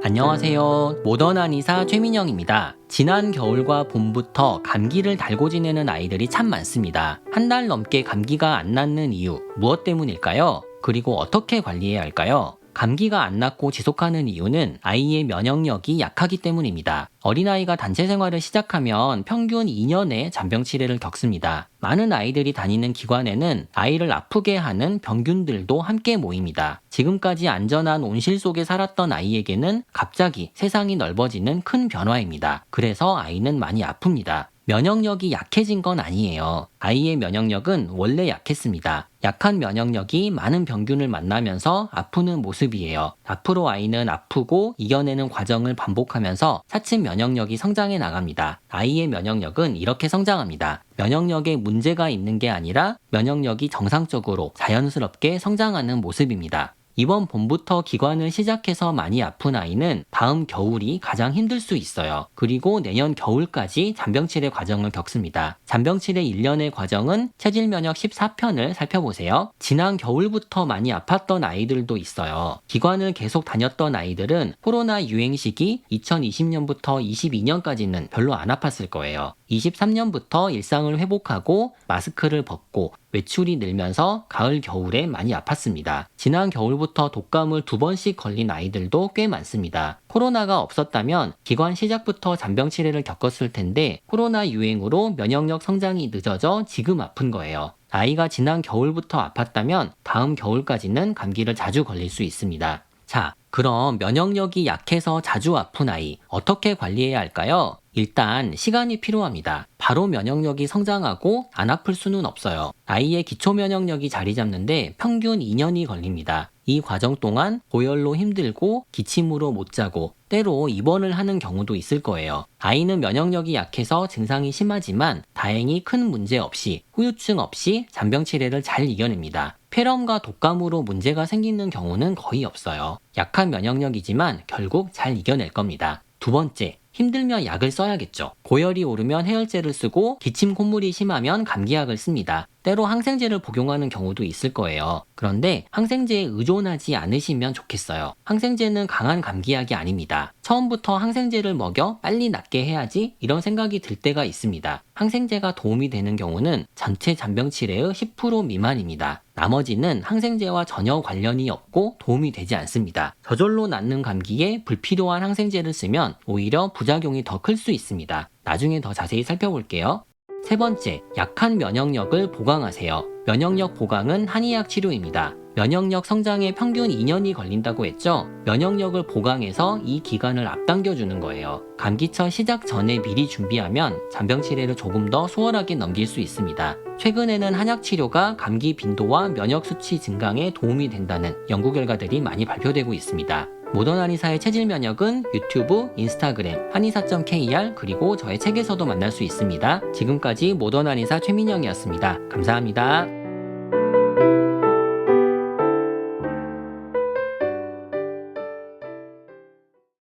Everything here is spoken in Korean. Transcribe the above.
안녕하세요. 모던 한의사 최민영입니다. 지난 겨울과 봄부터 감기를 달고 지내는 아이들이 참 많습니다. 한 달 넘게 감기가 안 낫는 이유, 무엇 때문일까요? 그리고 어떻게 관리해야 할까요? 감기가 안 낫고 지속하는 이유는 아이의 면역력이 약하기 때문입니다. 어린아이가 단체 생활을 시작하면 평균 2년의 잔병 치레를 겪습니다. 많은 아이들이 다니는 기관에는 아이를 아프게 하는 병균들도 함께 모입니다. 지금까지 안전한 온실 속에 살았던 아이에게는 갑자기 세상이 넓어지는 큰 변화입니다. 그래서 아이는 많이 아픕니다. 면역력이 약해진 건 아니에요. 아이의 면역력은 원래 약했습니다. 약한 면역력이 많은 병균을 만나면서 아프는 모습이에요. 앞으로 아이는 아프고 이겨내는 과정을 반복하면서 차츰 면역력이 성장해 나갑니다. 아이의 면역력은 이렇게 성장합니다. 면역력에 문제가 있는 게 아니라 면역력이 정상적으로 자연스럽게 성장하는 모습입니다. 이번 봄부터 기관을 시작해서 많이 아픈 아이는 다음 겨울이 가장 힘들 수 있어요. 그리고 내년 겨울까지 잔병치레 과정을 겪습니다. 잔병치레 1년의 과정은 체질면역 14편을 살펴보세요. 지난 겨울부터 많이 아팠던 아이들도 있어요. 기관을 계속 다녔던 아이들은 코로나 유행 시기 2020년부터 22년까지는 별로 안 아팠을 거예요. 23년부터 일상을 회복하고 마스크를 벗고 외출이 늘면서 가을 겨울에 많이 아팠습니다. 지난 겨울부터 독감을 2번씩 걸린 아이들도 꽤 많습니다. 코로나가 없었다면 기관 시작부터 잔병 치레를 겪었을 텐데 코로나 유행으로 면역력 성장이 늦어져 지금 아픈 거예요. 아이가 지난 겨울부터 아팠다면 다음 겨울까지는 감기를 자주 걸릴 수 있습니다. 자, 그럼 면역력이 약해서 자주 아픈 아이 어떻게 관리해야 할까요? 일단 시간이 필요합니다. 바로 면역력이 성장하고 안 아플 수는 없어요. 아이의 기초 면역력이 자리 잡는데 평균 2년이 걸립니다. 이 과정 동안 고열로 힘들고 기침으로 못 자고 때로 입원을 하는 경우도 있을 거예요. 아이는 면역력이 약해서 증상이 심하지만 다행히 큰 문제 없이 후유증 없이 잔병 치레를 잘 이겨냅니다. 폐렴과 독감으로 문제가 생기는 경우는 거의 없어요. 약한 면역력이지만 결국 잘 이겨낼 겁니다. 두 번째, 힘들면 약을 써야겠죠. 고열이 오르면 해열제를 쓰고 기침 콧물이 심하면 감기약을 씁니다. 때로 항생제를 복용하는 경우도 있을 거예요. 그런데 항생제에 의존하지 않으시면 좋겠어요. 항생제는 강한 감기약이 아닙니다. 처음부터 항생제를 먹여 빨리 낫게 해야지 이런 생각이 들 때가 있습니다. 항생제가 도움이 되는 경우는 전체 잔병 치레의 10% 미만입니다. 나머지는 항생제와 전혀 관련이 없고 도움이 되지 않습니다. 저절로 낫는 감기에 불필요한 항생제를 쓰면 오히려 부작용이 더 클 수 있습니다. 나중에 더 자세히 살펴볼게요. 세 번째, 약한 면역력을 보강하세요. 면역력 보강은 한의학 치료입니다. 면역력 성장에 평균 2년이 걸린다고 했죠? 면역력을 보강해서 이 기간을 앞당겨주는 거예요. 감기철 시작 전에 미리 준비하면 잔병 치레를 조금 더 수월하게 넘길 수 있습니다. 최근에는 한약 치료가 감기 빈도와 면역 수치 증강에 도움이 된다는 연구 결과들이 많이 발표되고 있습니다. 모던 한의사의 체질 면역은 유튜브, 인스타그램, 한의사.kr 그리고 저의 책에서도 만날 수 있습니다. 지금까지 모던 한의사 최민영이었습니다. 감사합니다.